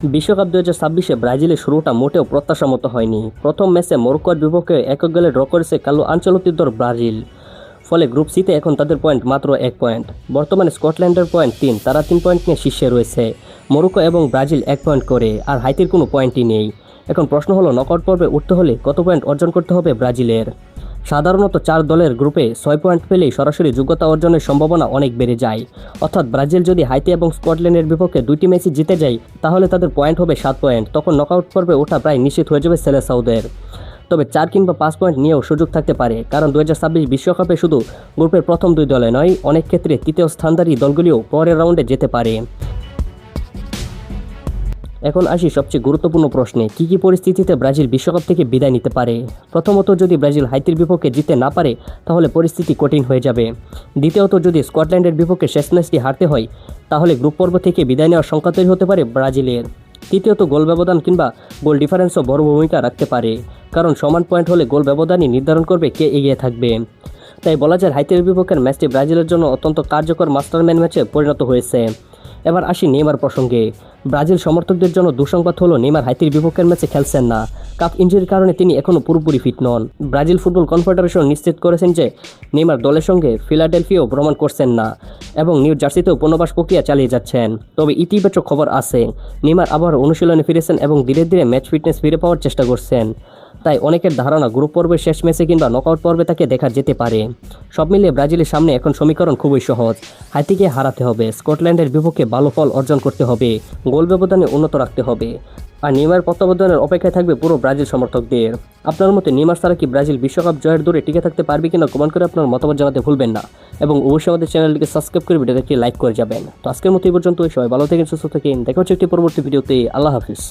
বিশ্বকাপ 2026-এ ব্রাজিলের শুরুটা মোটেও প্রত্যাশা মতো হয়নি। প্রথম ম্যাচে মরক্কোর বিপক্ষে একক গোলে ড্র করেছে কার্লো আনচেলত্তির দল ব্রাজিল। ফলে গ্রুপ সিতে এখন তাদের পয়েন্ট মাত্র 1 পয়েন্ট। বর্তমানে স্কটল্যান্ডের পয়েন্ট 3, তারা 3 পয়েন্ট নিয়ে শীর্ষে রয়েছে। মরক্কো এবং ব্রাজিল 1 পয়েন্ট করে, আর হাইতির কোনো পয়েন্টই নেই। এখন প্রশ্ন হলো, নকআউট পর্বে উঠতে হলে কত পয়েন্ট অর্জন করতে হবে ব্রাজিলের? সাধারণত 4 দলের গ্রুপে 6 পয়েন্ট পেলেই সরাসরি যোগ্যতা অর্জনের সম্ভাবনা অনেক বেড়ে যায়। অর্থাৎ ব্রাজিল যদি হাইতি এবং স্কটল্যান্ডের বিপক্ষে 2টি ম্যাচই জিতে যায়, তাহলে তাদের পয়েন্ট হবে 7 পয়েন্ট। তখন নকআউট পর্বে ওঠা প্রায় নিশ্চিত হয়ে যাবে সেলেসাওদের। তবে 4 কিংবা 5 পয়েন্ট নিয়েও সুযোগ থাকতে পারে, কারণ 2026 বিশ্বকাপে শুধু গ্রুপের প্রথম 2 দলে নয়, অনেক ক্ষেত্রে তৃতীয় স্থানধারী দলগুলিও পরের রাউন্ডে যেতে পারে। এখন আসি সবচেয়ে গুরুত্বপূর্ণ প্রশ্নে, কী পরিস্থিতিতে ব্রাজিল বিশ্বকাপ থেকে বিদায় নিতে পারে। প্রথমত, যদি ব্রাজিল হাইতির বিপক্ষে জিততে না পারে, তাহলে পরিস্থিতি কঠিন হয়ে যাবে। দ্বিতীয়ত, যদি স্কটল্যান্ডের বিপক্ষে শেষ ম্যাচটি হারতে হয়, তাহলে গ্রুপ পর্ব থেকে বিদায় নেওয়ার সংখ্যা তৈরি হতে পারে ব্রাজিলের। তৃতীয়ত, গোল ব্যবধান কিংবা গোল ডিফারেন্সও বড় ভূমিকা রাখতে পারে, কারণ সমান পয়েন্ট হলে গোল ব্যবধানই নির্ধারণ করবে কে এগিয়ে থাকবে। তাই বলা যায় হাইতির বিপক্ষের ম্যাচটি ব্রাজিলের জন্য অত্যন্ত কার্যকর মাস্টারম্যান ম্যাচে পরিণত হয়েছে। এবার আসি নেইমার প্রসঙ্গে। ব্রাজিল সমর্থকদের জন্য দুঃসংবাদ হলো, নেইমার হাইতির বিপক্ষের ম্যাচে খেলছেন না। কাপ ইনজুরির কারণে তিনি এখনও পুরোপুরি ফিট নন। ব্রাজিল ফুটবল কনফেডারেশন নিশ্চিত করেছেন যে নেইমার দলের সঙ্গে ফিলাডেলফিয়াও ভ্রমণ করছেন না এবং নিউ জার্সিতেও পুনর্বাস প্রক্রিয়া চালিয়ে যাচ্ছেন। তবে ইতিবাচক খবর আছে, নেইমার আবার অনুশীলনে ফিরেছেন এবং ধীরে ধীরে ম্যাচ ফিটনেস ফিরে পাওয়ার চেষ্টা করছেন। তাই অনেকের ধারণা গ্রুপ পর্বের শেষ ম্যাচে কিংবা নকআউট পর্বে তাকে দেখা যেতে পারে। সব মিলিয়ে ব্রাজিলের সামনে এখন সমীকরণ খুবই সহজ। হাইতিকে হারাতে হবে, স্কটল্যান্ডের বিপক্ষে ভালো ফল অর্জন করতে হবে, গোল ব্যবধানে উন্নত রাখতে হবে, আর নেইমার প্রত্যাবর্তনের অপেক্ষায় থাকবে পুরো ব্রাজিল সমর্থকদের। আপনার মতে নেইমার ছাড়া কি ব্রাজিল বিশ্বকাপ জয়ের দৌড়ে টিকে থাকতে পারবে কিনা কমেন্ট করে আপনার মতামত জানাতে ভুলবেন না, এবং অবশ্যই আমাদের চ্যানেলটিকে সাবস্ক্রাইব করে ভিডিওটি লাইক করে যাবেন। তো আজকের মতো এই পর্যন্ত, সবাই ভালো থাকেন, সুস্থ থাকেন। দেখা হচ্ছে একটি পরবর্তী ভিডিওতে। আল্লাহ হাফিজ।